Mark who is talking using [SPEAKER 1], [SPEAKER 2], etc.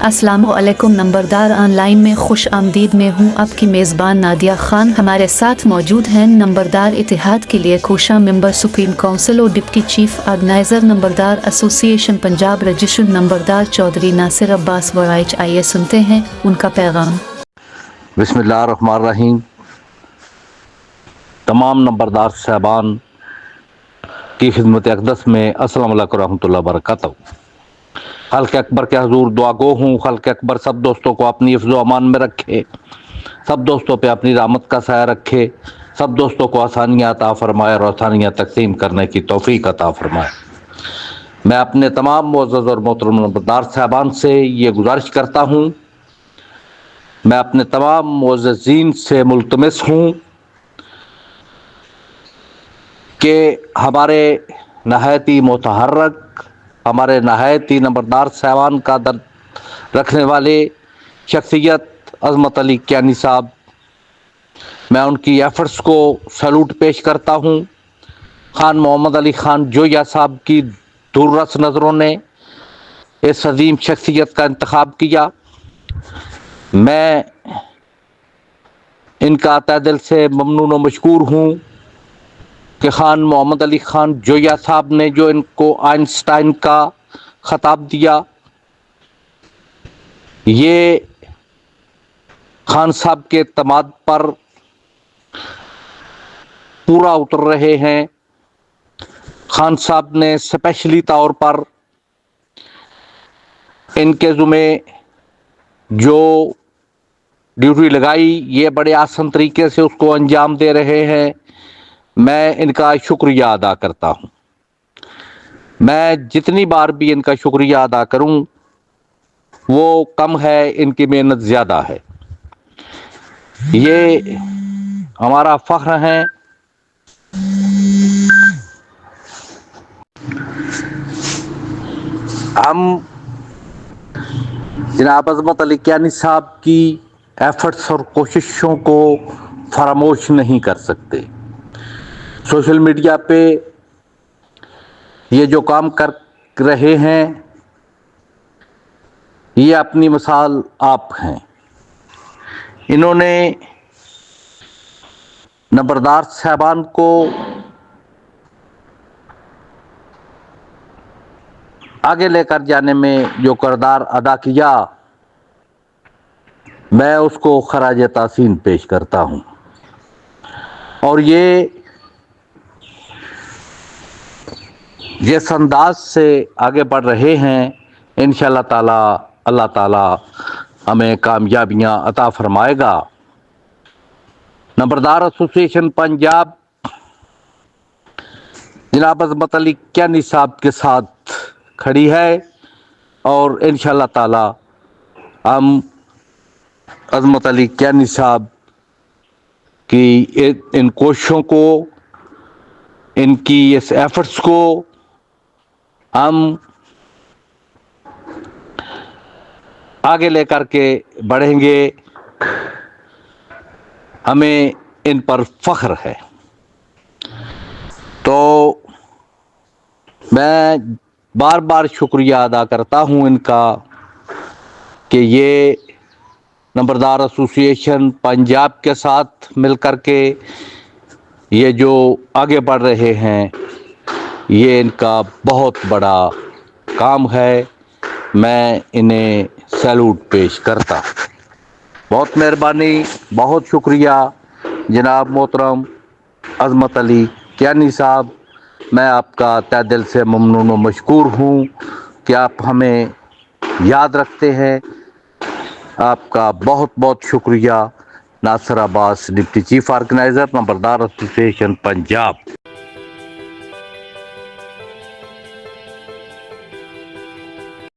[SPEAKER 1] السلام علیکم نمبردار on line میں خوش آمدید. میں ہوں آپ کی میزبان نادیہ خان. ہمارے ساتھ موجود ہیں نمبردار اتحاد کے لیے کوشاں ممبر سپریم کونسل اور ڈپٹی چیف آرگنائزر نمبردار ایسوسی ایشن پنجاب رجسٹرڈ نمبردار چودھری ناصر عباس وائچ. آئیے سنتے ہیں ان کا پیغام.
[SPEAKER 2] بسم اللہ الرحمن الرحیم. تمام نمبردار صاحبان کی خدمت اقدس میں السلام علیکم ورحمۃ اللہ وبرکاتہ. خلق اکبر کے حضور دعا گو ہوں. خلق اکبر سب دوستوں کو اپنی حفظ و امان میں رکھے, سب دوستوں پہ اپنی رحمت کا سایہ رکھے, سب دوستوں کو آسانیاں عطا فرمائے اور آسانیاں تقسیم کرنے کی توفیق عطا فرمائے. میں اپنے تمام معزز اور محترم نمبردار صاحبان سے یہ گزارش کرتا ہوں, میں اپنے تمام معززین سے ملتمس ہوں کہ ہمارے نہایت ہی متحرک, ہمارے نہایت ہی نمبردار صاحبان کا درد رکھنے والے شخصیت عظمت علی کیانی صاحب, میں ان کی ایفرٹس کو سیلوٹ پیش کرتا ہوں. خان محمد علی خان جویا صاحب کی دوررس نظروں نے اس عظیم شخصیت کا انتخاب کیا. میں ان کا تہ دل سے ممنون و مشکور ہوں کہ خان محمد علی خان جویا صاحب نے جو ان کو آئنسٹائن کا خطاب دیا, یہ خان صاحب کے اعتماد پر پورا اتر رہے ہیں. خان صاحب نے اسپیشلی طور پر ان کے ذمہ جو ڈیوٹی لگائی, یہ بڑے آسان طریقے سے اس کو انجام دے رہے ہیں. میں ان کا شکریہ ادا کرتا ہوں. میں جتنی بار بھی ان کا شکریہ ادا کروں وہ کم ہے, ان کی محنت زیادہ ہے. یہ ہمارا فخر ہے. ہم جناب عظمت علی کیانی صاحب کی ایفرٹس اور کوششوں کو فراموش نہیں کر سکتے. سوشل میڈیا پہ یہ جو کام کر رہے ہیں یہ اپنی مثال آپ ہیں. انہوں نے نمبردار صاحبان کو آگے لے کر جانے میں جو کردار ادا کیا, میں اس کو خراج تحسین پیش کرتا ہوں. اور یہ جس انداز سے آگے بڑھ رہے ہیں, انشاءاللہ تعالی اللہ تعالی ہمیں کامیابیاں عطا فرمائے گا. نمبردار ایسوسی ایشن پنجاب جناب عظمت علی کیانی صاحب کے ساتھ کھڑی ہے, اور انشاءاللہ تعالی ہم عظمت علی کیانی صاحب کی ان کوششوں کو, ان کی اس ایفرٹس کو ہم آگے لے کر کے بڑھیں گے. ہمیں ان پر فخر ہے. تو میں بار بار شکریہ ادا کرتا ہوں ان کا کہ یہ نمبردار ایسوسی ایشن پنجاب کے ساتھ مل کر کے یہ جو آگے بڑھ رہے ہیں, یہ ان کا بہت بڑا کام ہے. میں انہیں سیلوٹ پیش کرتا ہوں. بہت مہربانی, بہت شکریہ جناب محترم عظمت علی کیانی صاحب. میں آپ کا تہ دل سے ممنون و مشکور ہوں کہ آپ ہمیں یاد رکھتے ہیں. آپ کا بہت بہت شکریہ. ناصر عباس, ڈپٹی چیف آرگنائزر نمبردار ایسوسی ایشن پنجاب.